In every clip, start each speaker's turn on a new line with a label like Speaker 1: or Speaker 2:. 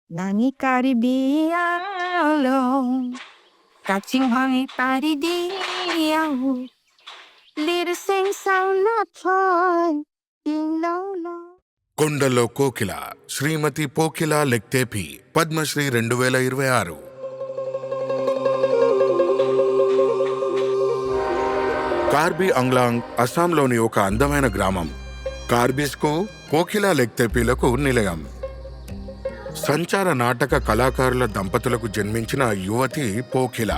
Speaker 1: Nani karibialo, catching honey paridiao, little sing sound not toy, ding long long.
Speaker 2: కొండలో కోకిల శ్రీమతి పోకిల లెక్తేపి పద్మశ్రీ 2026. కార్బీ ఆంగ్లాంగ్ అస్సాంలోని ఒక అందమైన గ్రామం. కార్బీస్కు పోకిల లెక్తేపీలకు నిలయం. సంచార నాటక కళాకారుల దంపతులకు జన్మించిన యువతి పోకిల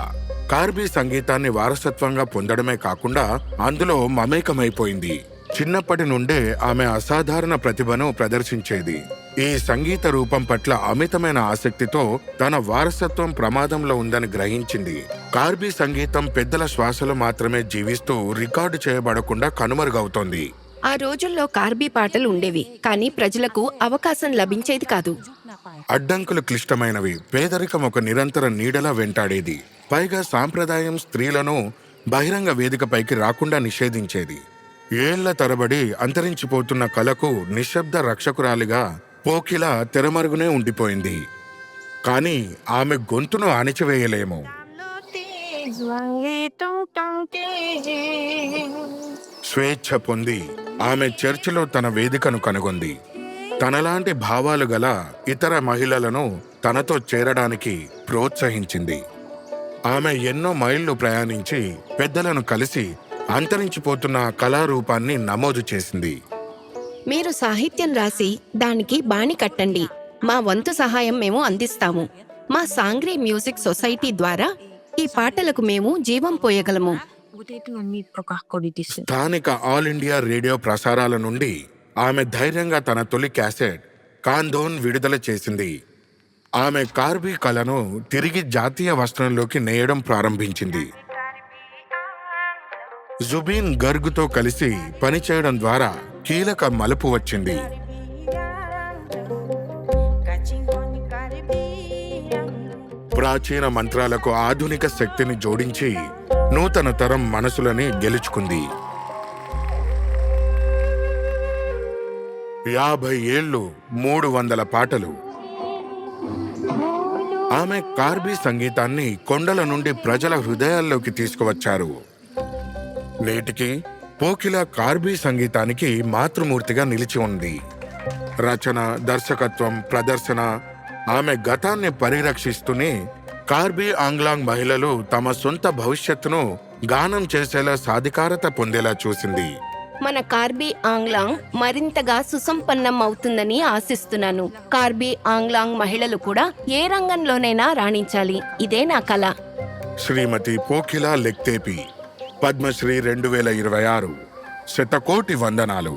Speaker 2: కార్బీ సంగీతాన్ని వారసత్వంగా పొందడమే కాకుండా అందులో మమేకమైపోయింది. చిన్నప్పటి నుండే ఆమె అసాధారణ ప్రతిభను ప్రదర్శించేది. ఈ సంగీత రూపం పట్ల అమితమైన ఆసక్తితో తన వారసత్వం ప్రమాదంలో ఉందని గ్రహించింది. కార్బీ సంగీతం పెద్దల శ్వాసలు మాత్రమే జీవిస్తూ రికార్డు చేయబడకుండా కనుమరుగవుతోంది.
Speaker 3: ఆ రోజుల్లో కార్బీ పాటలు ఉండేవి, కానీ ప్రజలకు అవకాశం లభించేది కాదు.
Speaker 2: అడ్డంకులు క్లిష్టమైనవి. పేదరికం ఒక నిరంతర నీడలా వెంటాడేది. పైగా సాంప్రదాయం స్త్రీలను బహిరంగ వేదికపైకి రాకుండా నిషేధించేది. ఏళ్ల తరబడి అంతరించిపోతున్న కళకు నిశ్శబ్ద రక్షకురాలిగా పోకిల తెరమరుగునే ఉండిపోయింది. కానీ ఆమె గొంతును అణిచివేయలేము. స్వేచ్ఛ పొంది ఆమె చర్చిలో తన వేదికను కనుగొంది. తనలాంటి భావాలు గల ఇతర మహిళలను తనతో చేరడానికి ప్రోత్సహించింది. ఆమె ఎన్నో మైళ్ళు ప్రయాణించి పెద్దలను కలిసి అంతరించిపోతున్న కళారూపాన్ని నమోదు చేసింది.
Speaker 3: మీరు సాహిత్యం రాసి దానికి బాణి కట్టండి, మా వంతు సహాయం మేము అందిస్తాము. మా సాంగ్రీ మ్యూజిక్ సొసైటీ ద్వారా ఈ పాటలకు మేము జీవం పోయగలము.
Speaker 2: స్థానిక ఆల్ ఇండియా రేడియో ప్రసారాల నుండి ఆమె ధైర్యంగా తన తొలి క్యాసెట్ కాందోన్ విడుదల చేసింది. ఆమె కార్బీ కళను తిరిగి జాతీయ వస్త్రంలోకి నేయడం ప్రారంభించింది. జుబీన్ గర్గ్తో కలిసి పనిచేయడం ద్వారా కీలక మలుపు వచ్చింది. ప్రాచీన మంత్రాలకు ఆధునిక శక్తిని జోడించి నూతన తరం మనసులని గెలుచుకుంది. 50 ఏళ్ళు, 300 పాటలు. ఆమె కార్బీ సంగీతాన్ని కొండల నుండి ప్రజల హృదయాల్లోకి తీసుకువచ్చారు. నేటికి పోకిల కార్బీ సంగీతానికి మాతృమూర్తిగా నిలిచి ఉంది. రచన, దర్శకత్వం, ప్రదర్శన ఆమె గతాన్ని పరిరక్షిస్తూనే కార్బీ ఆంగ్లాంగ్ మహిళలు తమ సొంత భవిష్యత్తును గానం చేసేలా సాధికారత పొందేలా చూసింది.
Speaker 3: మన కార్బీ ఆంగ్లాంగ్ మరింతగా సుసంపన్నం అవుతుందని ఆశిస్తున్నాను. కార్బీ ఆంగ్లాంగ్ మహిళలు కూడా ఏ రంగంలోనైనా రాణించాలి. ఇదే నా కల.
Speaker 2: శ్రీమతి పోకిల లెక్తేపి పద్మశ్రీ 2026. శతకోటి వందనాలు.